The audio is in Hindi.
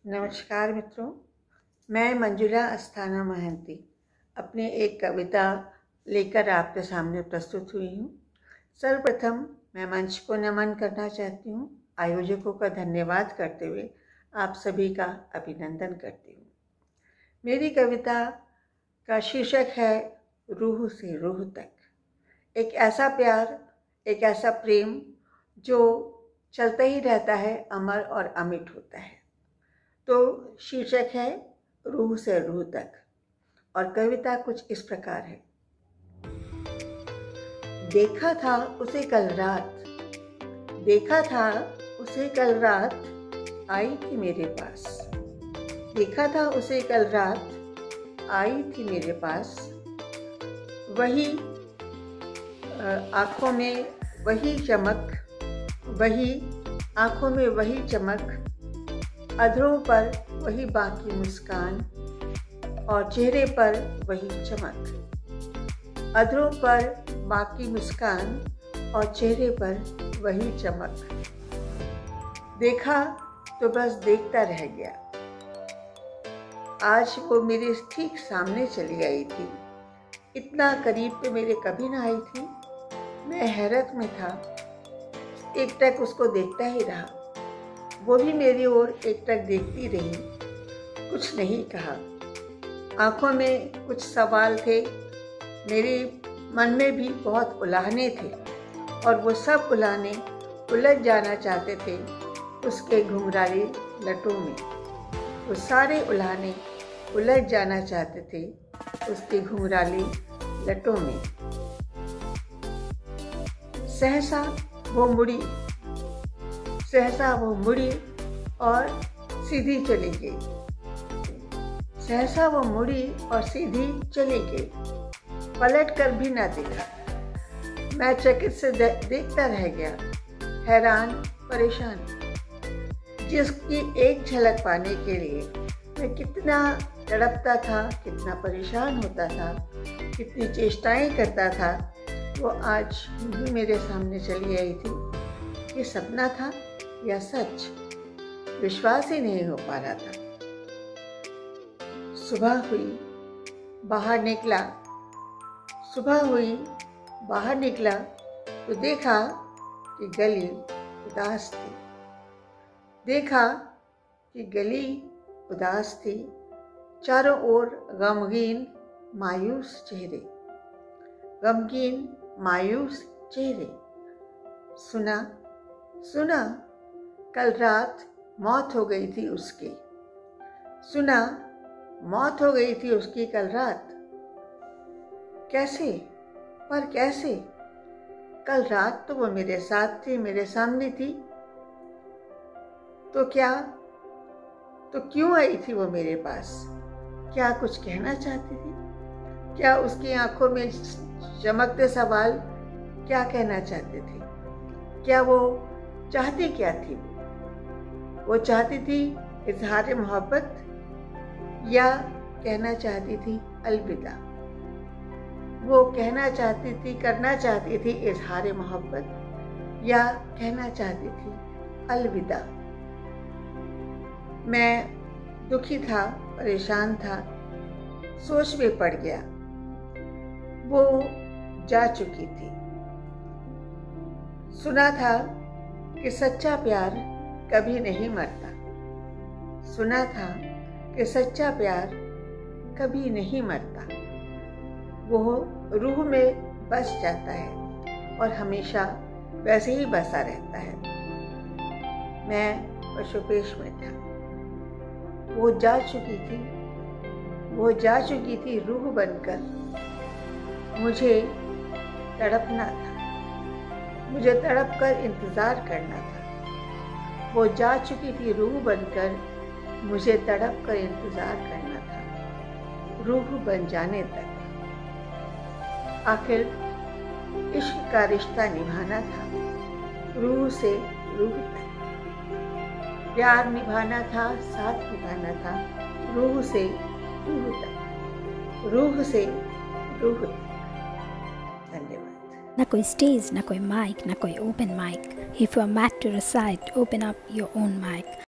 नमस्कार मित्रों, मैं मंजुला अस्थाना महंती अपनी एक कविता लेकर आपके सामने प्रस्तुत हुई हूँ। सर्वप्रथम मैं मंच को नमन करना चाहती हूँ। आयोजकों का धन्यवाद करते हुए आप सभी का अभिनंदन करती हूँ। मेरी कविता का शीर्षक है रूह से रूह तक। एक ऐसा प्यार, एक ऐसा प्रेम जो चलता ही रहता है, अमर और अमिट होता है। तो शीर्षक है रूह से रूह तक और कविता कुछ इस प्रकार है। देखा था उसे कल रात, देखा था उसे कल रात, आई थी मेरे पास। देखा था उसे कल रात, आई थी मेरे पास। वही आँखों में वही चमक, वही आँखों में वही चमक, अधरों पर वही बाकी मुस्कान और चेहरे पर वही चमक। अधरों पर बाकी मुस्कान और चेहरे पर वही चमक। देखा तो बस देखता रह गया। आज वो मेरे ठीक सामने चली आई थी। इतना करीब तो मेरे कभी ना आई थी। मैं हैरत में था, एकटक उसको देखता ही रहा। वो भी मेरी ओर एकटक देखती रही, कुछ नहीं कहा। आंखों में कुछ सवाल थे, मेरे मन में भी बहुत उलाहने थे और वो सब उलाहने उलझ जाना चाहते थे उसके घुंघराले लटों में। वो सारे उलाहने उलझ जाना चाहते थे उसके घुंघराले लटों में। सहसा वो मुड़ी, सहसा वो मुड़ी और सीधी चली गई। सहसा वो मुड़ी और सीधी चली गई, पलट कर भी ना देखा। मैं चकित से देखता रह गया, हैरान परेशान। जिसकी एक झलक पाने के लिए मैं कितना तड़पता था, कितना परेशान होता था, कितनी चेष्टाएं करता था, वो आज भी मेरे सामने चली आई थी। ये सपना था या सच? विश्वास ही नहीं हो पा रहा था। सुबह हुई, बाहर निकला। सुबह हुई, बाहर निकला तो देखा कि गली उदास थी। देखा कि गली उदास थी, चारों ओर गमगीन मायूस चेहरे, गमगीन मायूस चेहरे। सुना, सुना कल रात मौत हो गई थी उसकी। सुना मौत हो गई थी उसकी कल रात। कैसे? पर कैसे? कल रात तो वो मेरे साथ थी, मेरे सामने थी। तो क्या, तो क्यों आई थी वो मेरे पास? क्या कुछ कहना चाहती थी? क्या उसकी आंखों में चमकते सवाल क्या कहना चाहते थे? क्या वो चाहती क्या थी? वो चाहती थी इजहार मोहब्बत या कहना चाहती थी अलविदा? वो कहना चाहती थी, करना चाहती थी इजहार मोहब्बत या कहना चाहती थी अलविदा? मैं दुखी था, परेशान था, सोच में पड़ गया। वो जा चुकी थी। सुना था कि सच्चा प्यार कभी नहीं मरता। सुना था कि सच्चा प्यार कभी नहीं मरता। वो रूह में बस जाता है और हमेशा वैसे ही बसा रहता है। मैं पशुपेश में था। वो जा चुकी थी, वो जा चुकी थी रूह बनकर। मुझे तड़पना था, मुझे तड़प कर इंतज़ार करना था। वो जा चुकी थी रूह बनकर, मुझे तड़प कर इंतज़ार करना था रूह बन जाने तक। आखिर इश्क का रिश्ता निभाना था रूह से रूह तक। प्यार निभाना था, साथ निभाना था रूह से रूह तक, रूह से रूह तक। धन्यवाद। ना कोई स्टेज, ना कोई माइक, ना कोई open mic. If you are mad to recite, open up your own mic.